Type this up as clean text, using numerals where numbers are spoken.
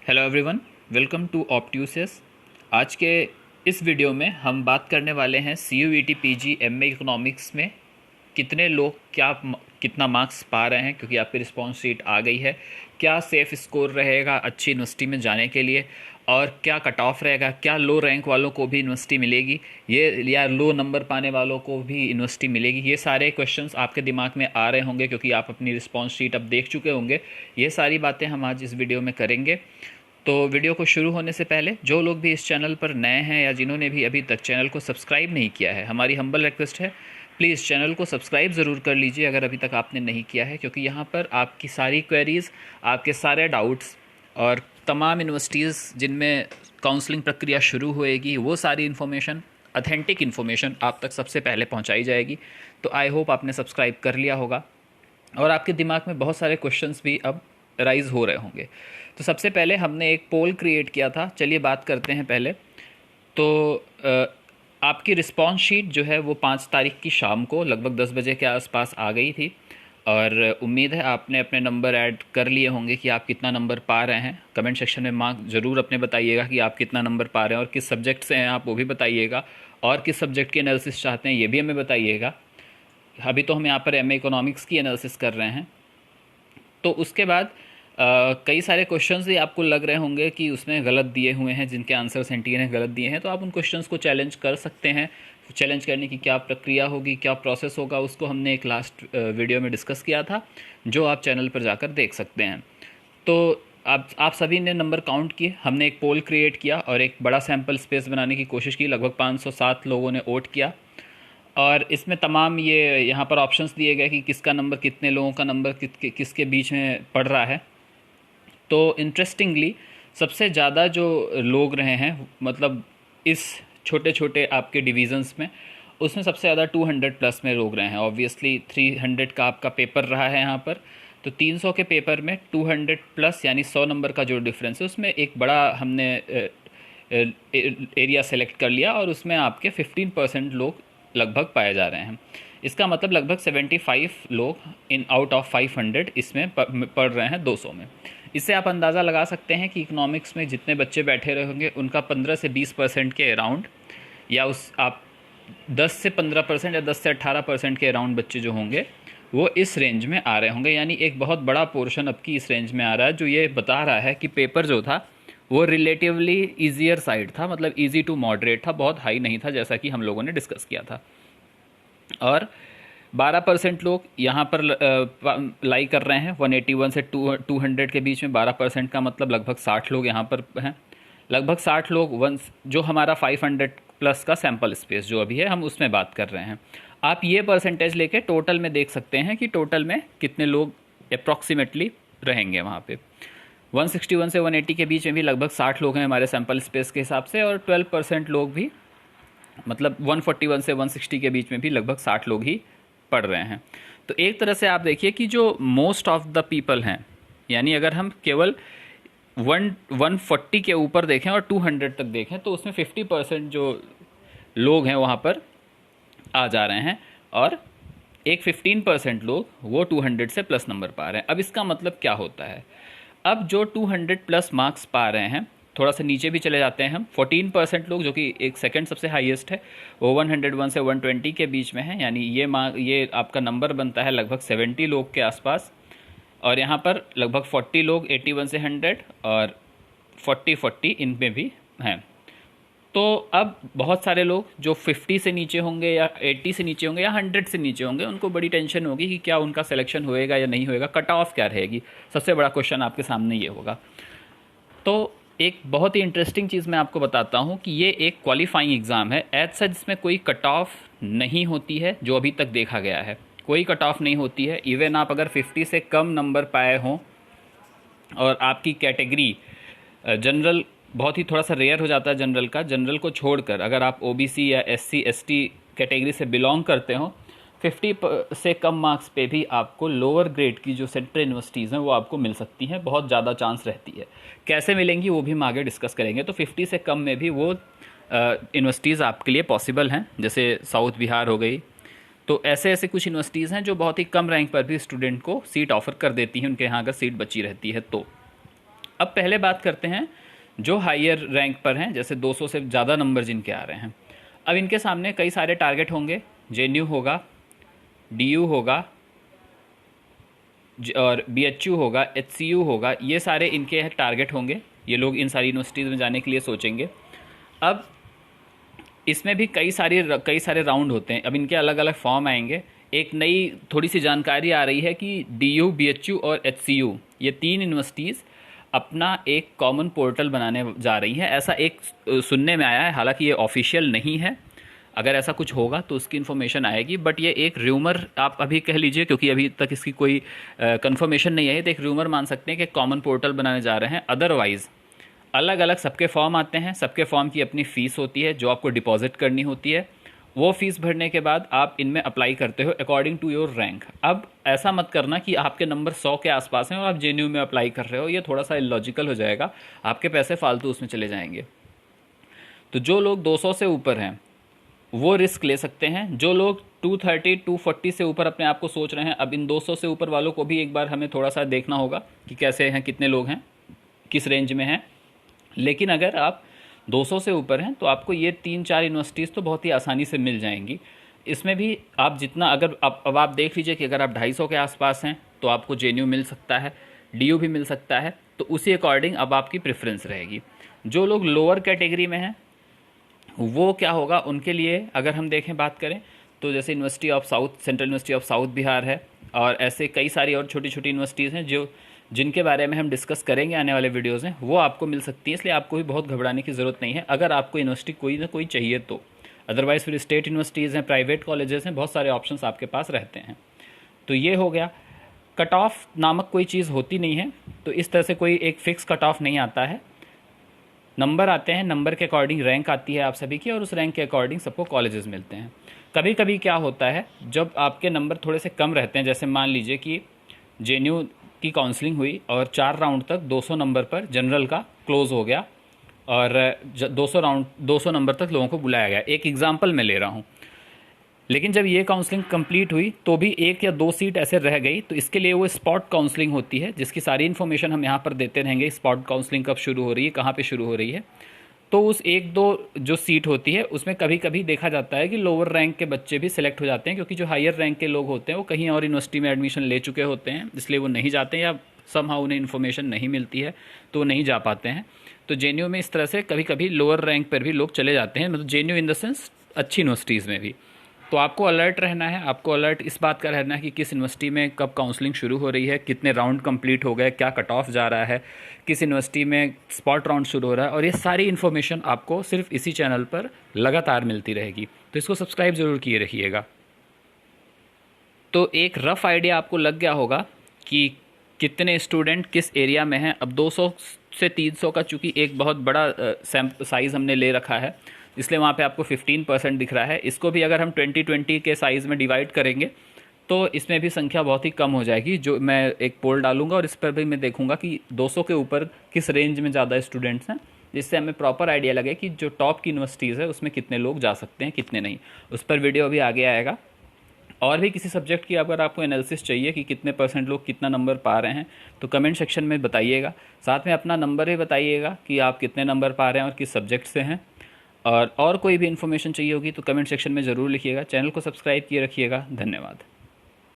Hello everyone, welcome to ऑप्ट्यूसिस। आज के इस वीडियो में हम बात करने वाले हैं CUET PG MA इकोनॉमिक्स में कितने लोग कितना मार्क्स पा रहे हैं, क्योंकि आपकी रिस्पॉन्स शीट आ गई है। क्या सेफ़ स्कोर रहेगा अच्छी यूनिवर्सिटी में जाने के लिए, और क्या कट ऑफ रहेगा, क्या लो रैंक वालों को भी यूनिवर्सिटी मिलेगी ये, या लो नंबर पाने वालों को भी यूनिवर्सिटी मिलेगी। ये सारे क्वेश्चंस आपके दिमाग में आ रहे होंगे क्योंकि आप अपनी रिस्पॉन्स शीट अब देख चुके होंगे। ये सारी बातें हम आज इस वीडियो में करेंगे। तो वीडियो को शुरू होने से पहले जो लोग भी इस चैनल पर नए हैं या जिन्होंने भी अभी तक चैनल को सब्सक्राइब नहीं किया है, हमारी हम्बल रिक्वेस्ट है, प्लीज़ चैनल को सब्सक्राइब ज़रूर कर लीजिए अगर अभी तक आपने नहीं किया है, क्योंकि यहाँ पर आपकी सारी क्वेरीज़, आपके सारे डाउट्स और तमाम यूनिवर्सिटीज़ जिनमें काउंसलिंग प्रक्रिया शुरू होएगी वो सारी इन्फॉर्मेशन, ऑथेंटिक इन्फॉर्मेशन आप तक सबसे पहले पहुँचाई जाएगी। तो आई होप आपने सब्सक्राइब कर लिया होगा और आपके दिमाग में बहुत सारे क्वेश्चंस भी अब राइज़ हो रहे होंगे। तो सबसे पहले हमने एक पोल क्रिएट किया था, चलिए बात करते हैं पहले। तो आपकी रिस्पॉन्स शीट जो है वो 5 तारीख की शाम को लगभग 10 बजे के आसपास आ गई थी, और उम्मीद है आपने अपने नंबर ऐड कर लिए होंगे कि आप कितना नंबर पा रहे हैं। कमेंट सेक्शन में मार्क ज़रूर अपने बताइएगा कि आप कितना नंबर पा रहे हैं, और किस सब्जेक्ट से हैं आप वो भी बताइएगा, और किस सब्जेक्ट की एनालिसिस चाहते हैं ये भी हमें बताइएगा। अभी तो हम यहाँ पर MA इकोनॉमिक्स की एनालिसिस कर रहे हैं। तो उसके बाद कई सारे क्वेश्चंस भी आपको लग रहे होंगे कि उसमें गलत दिए हुए हैं, जिनके आंसर्स एनटीए ने गलत दिए हैं, तो आप उन क्वेश्चंस को चैलेंज कर सकते हैं। चैलेंज करने की क्या प्रक्रिया होगी, क्या प्रोसेस होगा, उसको हमने एक लास्ट वीडियो में डिस्कस किया था, जो आप चैनल पर जाकर देख सकते हैं। तो आप सभी ने नंबर काउंट किए, हमने एक पोल क्रिएट किया और एक बड़ा सैम्पल स्पेस बनाने की कोशिश की। लगभग 507 लोगों ने वोट किया, और इसमें तमाम ये यहाँ पर ऑप्शंस दिए गए कि किसका नंबर, कितने लोगों का नंबर किसके बीच में पड़ रहा है। तो इंटरेस्टिंगली सबसे ज़्यादा जो लोग रहे हैं, मतलब इस छोटे छोटे आपके डिवीज़न्स में, उसमें सबसे ज़्यादा 200 प्लस में लोग रहे हैं। ऑब्वियसली 300 का आपका पेपर रहा है यहाँ पर, तो 300 के पेपर में 200 प्लस यानी 100 नंबर का जो डिफरेंस है, उसमें एक बड़ा हमने एरिया सेलेक्ट कर लिया, और उसमें आपके 15% लोग लगभग पाए जा रहे हैं। इसका मतलब लगभग 75 लोग इन आउट ऑफ 500 इसमें पढ़ रहे हैं 200 में। इससे आप अंदाज़ा लगा सकते हैं कि इकोनॉमिक्स में जितने बच्चे बैठे रहेंगे उनका 15 से 20% के अराउंड, या उस आप 10 से 15% या 10 से 18% के अराउंड बच्चे जो होंगे वो इस रेंज में आ रहे होंगे। यानी एक बहुत बड़ा पोर्शन अब की इस रेंज में आ रहा है, जो ये बता रहा है कि पेपर जो था वो रिलेटिवली ईजियर साइड था, मतलब ईजी टू मॉडरेट था, बहुत हाई नहीं था जैसा कि हम लोगों ने डिस्कस किया था। और 12% लोग यहाँ पर लाई कर रहे हैं 181 से 200 के बीच में। 12% का मतलब लगभग 60 लोग यहाँ पर हैं। लगभग 60 लोग जो हमारा 500 प्लस का सैम्पल स्पेस जो अभी है हम उसमें बात कर रहे हैं। आप ये परसेंटेज लेके टोटल में देख सकते हैं कि टोटल में कितने लोग अप्रॉक्सीमेटली रहेंगे वहाँ पे। 161 से 180 के बीच में भी लगभग 60 लोग हैं हमारे सैम्पल स्पेस के हिसाब से, और 12% लोग भी, मतलब 141 से 160 के बीच में भी लगभग 60 लोग ही पढ़ रहे हैं। तो एक तरह से आप देखिए कि जो मोस्ट ऑफ द पीपल हैं, यानी अगर हम केवल 140 के ऊपर देखें और 200 तक देखें, तो उसमें 50% जो लोग हैं वहाँ पर आ जा रहे हैं, और एक 15% लोग वो 200 से प्लस नंबर पा रहे हैं। अब इसका मतलब क्या होता है, अब जो 200 प्लस मार्क्स पा रहे हैं, थोड़ा सा नीचे भी चले जाते हैं हम, 14% लोग जो कि एक सेकंड सबसे हाईएस्ट है, वो 101 से 120 के बीच में है। यानी ये आपका नंबर बनता है लगभग 70 लोग के आसपास। और यहाँ पर लगभग 40 लोग 81 से 100 और 40 इनमें भी हैं। तो अब बहुत सारे लोग जो 50 से नीचे होंगे या 80 से नीचे होंगे या 100 से नीचे होंगे, उनको बड़ी टेंशन होगी कि क्या उनका सिलेक्शन होएगा या नहीं होएगा, कट ऑफ क्या रहेगी। सबसे बड़ा क्वेश्चन आपके सामने ये होगा। तो एक बहुत ही इंटरेस्टिंग चीज़ मैं आपको बताता हूँ कि ये एक क्वालिफाइंग एग्ज़ाम है। एज सच इसमें कोई कट ऑफ नहीं होती है, जो अभी तक देखा गया है कोई कट ऑफ नहीं होती है। इवन आप अगर 50 से कम नंबर पाए हों और आपकी कैटेगरी जनरल, बहुत ही थोड़ा सा रेयर हो जाता है जनरल का, जनरल को छोड़कर अगर आप OBC या SC ST कैटेगरी से बिलोंग करते हो, 50 से कम मार्क्स पे भी आपको लोअर ग्रेड की जो सेंट्रल यूनिवर्सिटीज़ हैं वो आपको मिल सकती हैं। बहुत ज़्यादा चांस रहती है, कैसे मिलेंगी वो भी हम आगे डिस्कस करेंगे। तो 50 से कम में भी वो यूनिवर्सिटीज़ आपके लिए पॉसिबल हैं, जैसे साउथ बिहार हो गई। तो ऐसे ऐसे कुछ यूनिवर्सिटीज़ हैं जो बहुत ही कम रैंक पर भी स्टूडेंट को सीट ऑफर कर देती हैं, उनके यहाँ अगर सीट बची रहती है तो। अब पहले बात करते हैं जो हायर रैंक पर हैं, जैसे 200 से ज़्यादा नंबर जिनके आ रहे हैं। अब इनके सामने कई सारे टारगेट होंगे, जेएनयू होगा, डीयू होगा और बीएचयू होगा, एचसीयू होगा, ये सारे इनके टारगेट होंगे। ये लोग इन सारी यूनिवर्सिटीज़ में जाने के लिए सोचेंगे। अब इसमें भी कई सारे राउंड होते हैं। अब इनके अलग अलग फॉर्म आएंगे। एक नई थोड़ी सी जानकारी आ रही है कि डीयू, बीएचयू और एचसीयू, ये 3 यूनिवर्सिटीज़ अपना एक कॉमन पोर्टल बनाने जा रही हैं। ऐसा एक सुनने में आया है, हालांकि ये ऑफिशियल नहीं है। अगर ऐसा कुछ होगा तो उसकी इन्फॉर्मेशन आएगी, बट ये एक र्यूमर आप अभी कह लीजिए, क्योंकि अभी तक इसकी कोई कंफर्मेशन नहीं है। तो एक र्यूमर मान सकते हैं कि कॉमन पोर्टल बनाने जा रहे हैं। अदरवाइज़ अलग अलग सबके फॉर्म आते हैं, सबके फॉर्म की अपनी फ़ीस होती है जो आपको डिपॉजिट करनी होती है। वो फ़ीस भरने के बाद आप इनमें अप्लाई करते हो अकॉर्डिंग टू योर रैंक। अब ऐसा मत करना कि आपके नंबर 100 के आसपास हैं और आप जेएनयू में अप्लाई कर रहे हो, ये थोड़ा सा इलॉजिकल हो जाएगा, आपके पैसे फालतू उसमें चले जाएंगे। तो जो लोग 200 से ऊपर हैं वो रिस्क ले सकते हैं। जो लोग 230, 240 से ऊपर अपने आप को सोच रहे हैं, अब इन 200 से ऊपर वालों को भी एक बार हमें थोड़ा सा देखना होगा कि कैसे हैं, कितने लोग हैं, किस रेंज में हैं। लेकिन अगर आप 200 से ऊपर हैं तो आपको ये 3-4 यूनिवर्सिटीज़ तो बहुत ही आसानी से मिल जाएंगी। इसमें भी आप जितना, अगर अब आप देख लीजिए कि अगर आप 250 के आसपास हैं तो आपको जेएनयू मिल सकता है, डीयू भी मिल सकता है। तो उसी अकॉर्डिंग अब आपकी प्रेफरेंस रहेगी। जो लोग लोअर कैटेगरी में हैं वो क्या होगा उनके लिए, अगर हम देखें बात करें तो जैसे university of south, central university of south Bihar है, और ऐसे कई सारी और छोटी छोटी यूनिवर्सिटीज़ हैं जो जिनके बारे में हम डिस्कस करेंगे आने वाले वीडियोज़ में, वो आपको मिल सकती हैं। इसलिए आपको भी बहुत घबराने की ज़रूरत नहीं है अगर आपको यूनिवर्सिटी कोई ना कोई चाहिए तो। अदरवाइज़ फिर स्टेट यूनिवर्सिटीज़ हैं, प्राइवेट कॉलेजेस हैं, बहुत सारे ऑप्शंस आपके पास रहते हैं। तो ये हो गया। कट ऑफ नामक कोई चीज़ होती नहीं है, तो इस तरह से कोई एक फ़िक्स कट ऑफ नहीं आता है। नंबर आते हैं, नंबर के अकॉर्डिंग रैंक आती है आप सभी की, और उस रैंक के अकॉर्डिंग सबको कॉलेजेस मिलते हैं। कभी कभी क्या होता है, जब आपके नंबर थोड़े से कम रहते हैं, जैसे मान लीजिए कि जेएनयू की काउंसलिंग हुई और 4 राउंड तक 200 नंबर पर जनरल का क्लोज़ हो गया और 200 नंबर तक लोगों को बुलाया गया। एक एग्जाम्पल मैं ले रहा हूँ। लेकिन जब ये काउंसलिंग कंप्लीट हुई तो भी 1 या 2 सीट ऐसे रह गई, तो इसके लिए वो स्पॉट काउंसलिंग होती है, जिसकी सारी इन्फॉर्मेशन हम यहाँ पर देते रहेंगे। स्पॉट काउंसलिंग कब शुरू हो रही है, कहाँ पे शुरू हो रही है। तो उस 1-2 जो सीट होती है उसमें कभी कभी देखा जाता है कि लोअर रैंक के बच्चे भी सिलेक्ट हो जाते हैं, क्योंकि जो हायर रैंक के लोग होते हैं वो कहीं और यूनिवर्सिटी में एडमिशन ले चुके होते हैं, इसलिए वो नहीं जाते हैं, या समहाउ उन्हें इन्फॉर्मेशन नहीं मिलती है तो वो नहीं जा पाते हैं। तो जेएनयू में इस तरह से कभी कभी लोअर रैंक पर भी लोग चले जाते हैं, मतलब जेएनयू इन द सेंस अच्छी यूनिवर्सिटीज़ में भी। तो आपको अलर्ट रहना है, आपको अलर्ट इस बात का रहना है कि किस यूनिवर्सिटी में कब काउंसलिंग शुरू हो रही है, कितने राउंड कंप्लीट हो गए, क्या कट ऑफ जा रहा है, किस यूनिवर्सिटी में स्पॉट राउंड शुरू हो रहा है, और ये सारी इन्फॉर्मेशन आपको सिर्फ इसी चैनल पर लगातार मिलती रहेगी। तो इसको सब्सक्राइब ज़रूर किए रखिएगा। तो एक रफ़ आइडिया आपको लग गया होगा कि कितने स्टूडेंट किस एरिया में हैं। अब 200 से 300 का चूँकि एक बहुत बड़ा साइज़ हमने ले रखा है, इसलिए वहाँ पे आपको 15% दिख रहा है। इसको भी अगर हम 20-20 के साइज़ में डिवाइड करेंगे तो इसमें भी संख्या बहुत ही कम हो जाएगी। जो मैं एक पोल डालूंगा और इस पर भी मैं देखूंगा कि 200 के ऊपर किस रेंज में ज़्यादा स्टूडेंट्स हैं, जिससे हमें प्रॉपर आइडिया लगे कि जो टॉप की यूनिवर्सिटीज़ है उसमें कितने लोग जा सकते हैं, कितने नहीं। उस पर वीडियो अभी आगे आएगा। और भी किसी सब्जेक्ट की अगर आपको एनालिसिस चाहिए कि कितने % लोग कितना नंबर पा रहे हैं, तो कमेंट सेक्शन में बताइएगा। साथ में अपना नंबर भी बताइएगा कि आप कितने नंबर पा रहे हैं और किस सब्जेक्ट से हैं। और कोई भी इन्फॉर्मेशन चाहिए होगी तो कमेंट सेक्शन में ज़रूर लिखिएगा। चैनल को सब्सक्राइब किए रखिएगा। धन्यवाद।